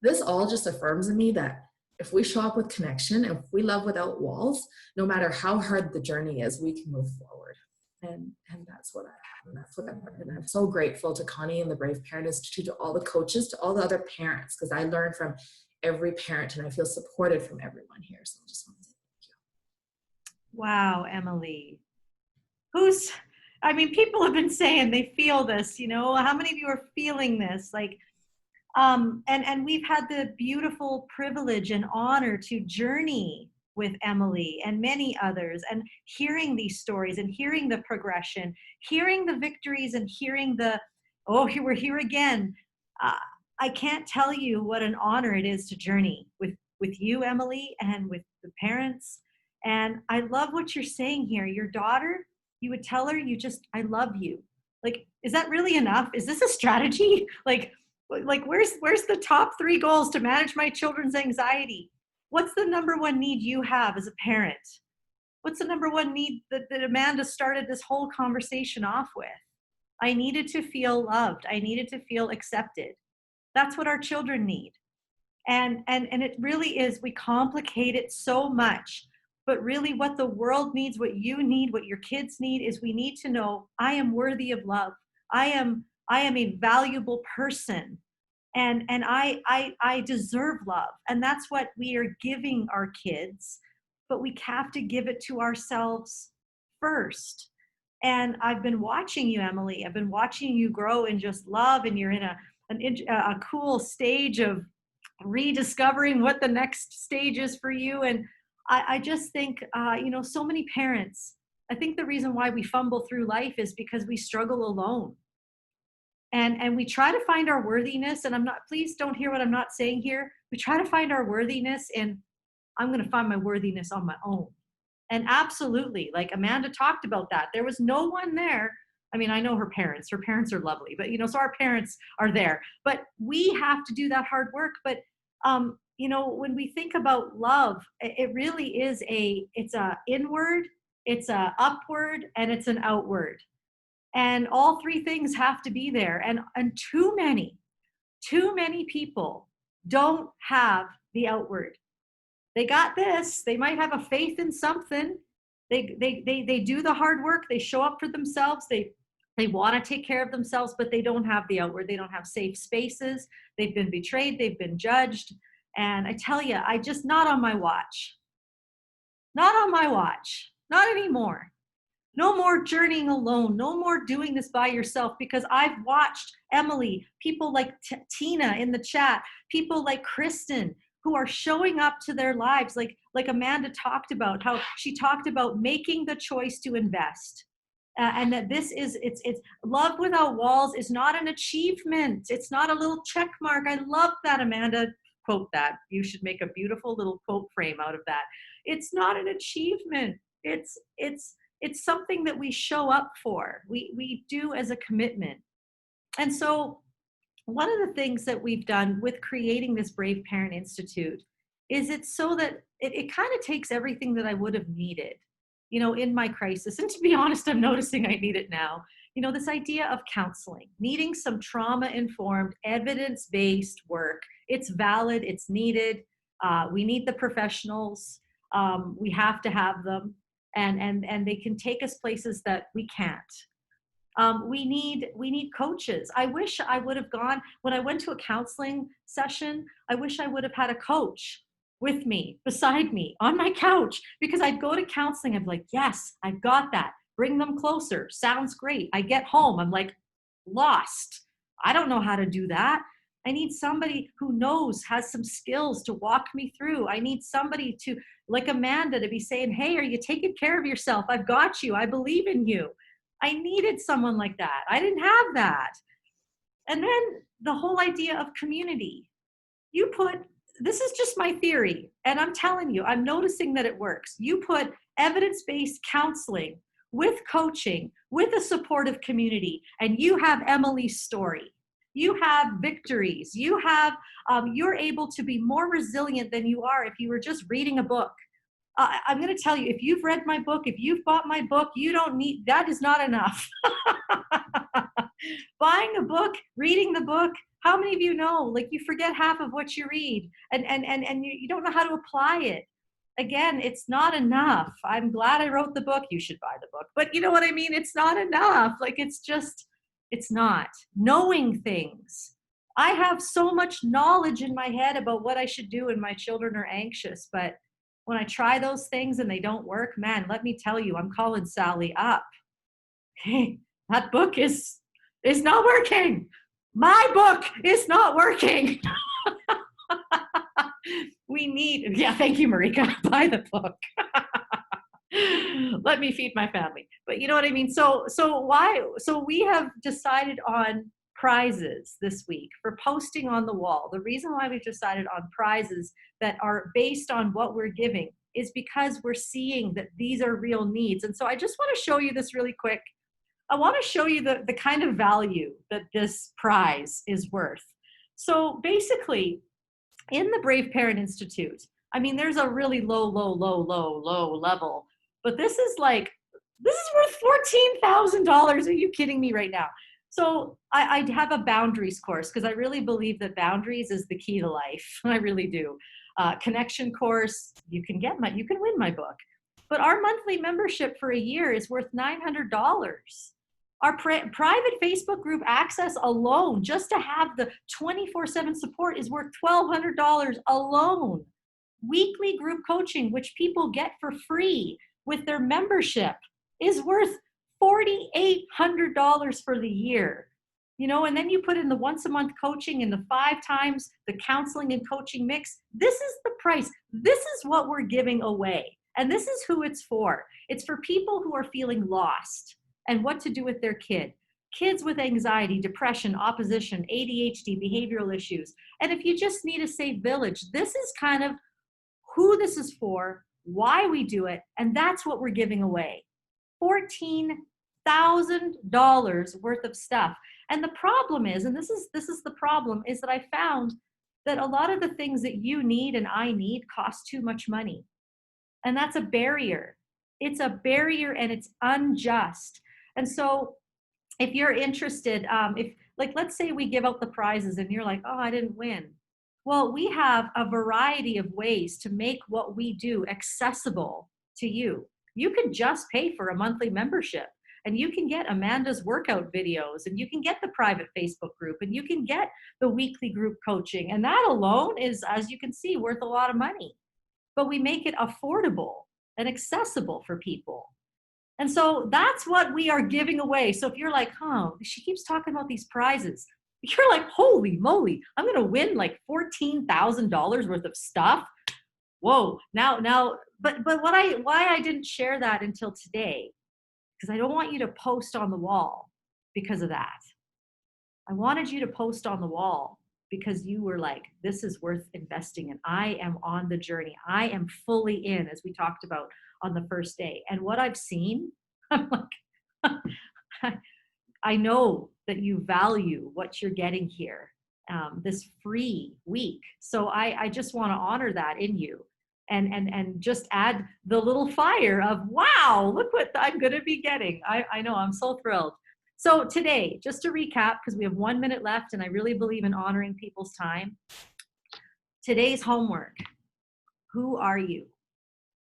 this all just affirms in me that if we show up with connection, and if we love without walls, no matter how hard the journey is, we can move forward. And that's what I have, and that's what I'm learning. And I'm so grateful to Connie and the Brave Parent Institute, to all the coaches, to all the other parents, because I learned from every parent, and I feel supported from everyone here. So I just want to say thank you. Wow, Emily. People have been saying they feel this, you know, how many of you are feeling this? Like, and we've had the beautiful privilege and honor to journey with Emily and many others, and hearing these stories and hearing the progression, hearing the victories, and hearing we're here again. I can't tell you what an honor it is to journey with you, Emily, and with the parents. And I love what you're saying here. Your daughter, you would tell her, I love you. Like, is that really enough? Is this a strategy? Like where's the top 3 goals to manage my children's anxiety? What's the number one need you have as a parent? What's the number one need that Amanda started this whole conversation off with? I needed to feel loved. I needed to feel accepted. That's what our children need. And it really is, we complicate it so much, but really what the world needs, what you need, what your kids need, is we need to know, I am worthy of love. I am a valuable person. And I deserve love. And that's what we are giving our kids, but we have to give it to ourselves first. And I've been watching you, Emily. I've been watching you grow in just love, and you're in a cool stage of rediscovering what the next stage is for you. And I just think, so many parents, I think the reason why we fumble through life is because we struggle alone. And we try to find our worthiness. And please don't hear what I'm not saying here. We try to find our worthiness in, I'm going to find my worthiness on my own. And absolutely, like Amanda talked about that. There was no one there. I mean, I know her parents. Her parents are lovely, but so our parents are there. But we have to do that hard work. But when we think about love, it really is it's a inward, it's a upward, and it's an outward. And all three things have to be there. And too many people don't have the outward. They got this. They might have a faith in something. They do the hard work. They show up for themselves. They want to take care of themselves, but they don't have the outward. They don't have safe spaces. They've been betrayed. They've been judged. And I tell you, not on my watch. Not on my watch. Not anymore. No more journeying alone. No more doing this by yourself, because I've watched Emily, people like Tina in the chat, people like Kristen, who are showing up to their lives, like Amanda talked about, how she talked about making the choice to invest. And that it's love without walls is not an achievement. It's not a little check mark. I love that, Amanda. Quote that. You should make a beautiful little quote frame out of that. It's not an achievement. It's something that we show up for. We do as a commitment. And so one of the things that we've done with creating this Brave Parent Institute is it's so that it kind of takes everything that I would have needed, in my crisis. And to be honest, I'm noticing I need it now. This idea of counseling, needing some trauma-informed, evidence-based work. It's valid, it's needed. We need the professionals. We have to have them. And they can take us places that we can't. We need coaches. I wish I would have gone, when I went to a counseling session, I wish I would have had a coach with me, beside me, on my couch, because I'd go to counseling, I'd be like, yes, I've got that. Bring them closer. Sounds great. I get home, I'm like lost. I don't know how to do that. I need somebody who has some skills to walk me through. I need somebody like Amanda, to be saying, hey, are you taking care of yourself? I've got you. I believe in you. I needed someone like that. I didn't have that. And then the whole idea of community. This is just my theory, and I'm telling you, I'm noticing that it works. You put evidence-based counseling with coaching, with a supportive community, and you have Emily's story. You have victories. You're able to be more resilient than you are if you were just reading a book. I'm going to tell you, if you've read my book, if you've bought my book, that is not enough. Buying a book, reading the book, how many of you know, like, you forget half of what you read, and you don't know how to apply it. Again, it's not enough. I'm glad I wrote the book. You should buy the book. But you know what I mean? It's not enough. Like, it's not. Knowing things. I have so much knowledge in my head about what I should do when my children are anxious, but when I try those things and they don't work, man, let me tell you, I'm calling Sally up. Hey, that book is not working. My book is not working. Thank you, Marika. Buy the book. Let me feed my family. But you know what I mean? So we have decided on prizes this week for posting on the wall. The reason why we've decided on prizes that are based on what we're giving is because we're seeing that these are real needs. And so I just want to show you this really quick. I want to show you the kind of value that this prize is worth. So basically, in the Brave Parent Institute, I mean, there's a really low level, but this is worth $14,000. Are you kidding me right now? So I have a boundaries course, because I really believe that boundaries is the key to life. I really do. Connection course, you can win my book. But our monthly membership for a year is worth $900. Our private Facebook group access alone, just to have the 24/7 support, is worth $1,200 alone. Weekly group coaching, which people get for free with their membership, is worth $4,800 for the year. You know, and then you put in the once a month coaching and the 5 times the counseling and coaching mix. This is the price. This is what we're giving away. And this is who it's for. It's for people who are feeling lost and what to do with their kid. Kids with anxiety, depression, opposition, ADHD, behavioral issues. And if you just need a safe village, this is kind of who this is for, why we do it, and that's what we're giving away. $14,000 worth of stuff. And the problem is, and this is the problem, is that I found that a lot of the things that you need and I need cost too much money. And that's a barrier. It's a barrier and it's unjust. And so if you're interested, if like, let's say we give out the prizes and you're like, oh, I didn't win. Well, we have a variety of ways to make what we do accessible to you. You can just pay for a monthly membership and you can get Amanda's workout videos and you can get the private Facebook group and you can get the weekly group coaching. And that alone is, as you can see, worth a lot of money. But we make it affordable and accessible for people. And so that's what we are giving away. So if you're like, oh, she keeps talking about these prizes, you're like, holy moly, I'm going to win like $14,000 worth of stuff. Whoa. But why I didn't share that until today, because I don't want you to post on the wall because of that. I wanted you to post on the wall because you were like, this is worth investing in. I am on the journey. I am fully in, as we talked about on the first day. And what I've seen, I'm like, I know that you value what you're getting here, this free week. So I just want to honor that in you and just add the little fire of, wow, look what I'm going to be getting. I know, I'm so thrilled. So today, just to recap, because we have 1 minute left and I really believe in honoring people's time. Today's homework: who are you?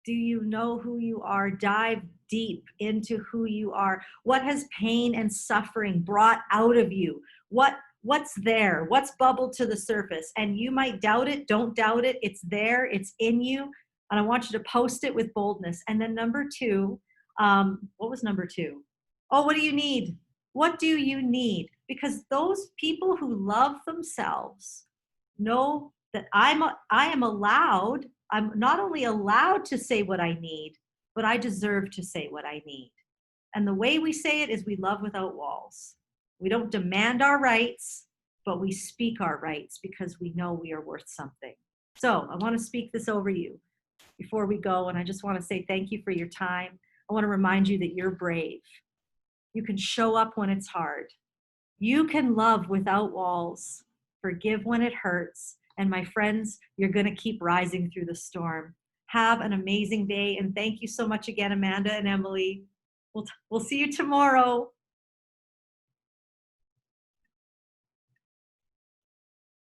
Do you know who you are? Dive deep into who you are. What has pain and suffering brought out of you? What's there? What's bubbled to the surface? And you might doubt it. Don't doubt it. It's there. It's in you. And I want you to post it with boldness. And then number 2, what was number 2? Oh, what do you need? What do you need? Because those people who love themselves know that I am allowed. I'm not only allowed to say what I need, but I deserve to say what I need. And the way we say it is we love without walls. We don't demand our rights, but we speak our rights because we know we are worth something. So I want to speak this over you before we go. And I just want to say thank you for your time. I want to remind you that you're brave. You can show up when it's hard. You can love without walls, forgive when it hurts. And my friends, you're going to keep rising through the storm. Have an amazing day. And thank you so much again, Amanda and Emily. We'll see you tomorrow.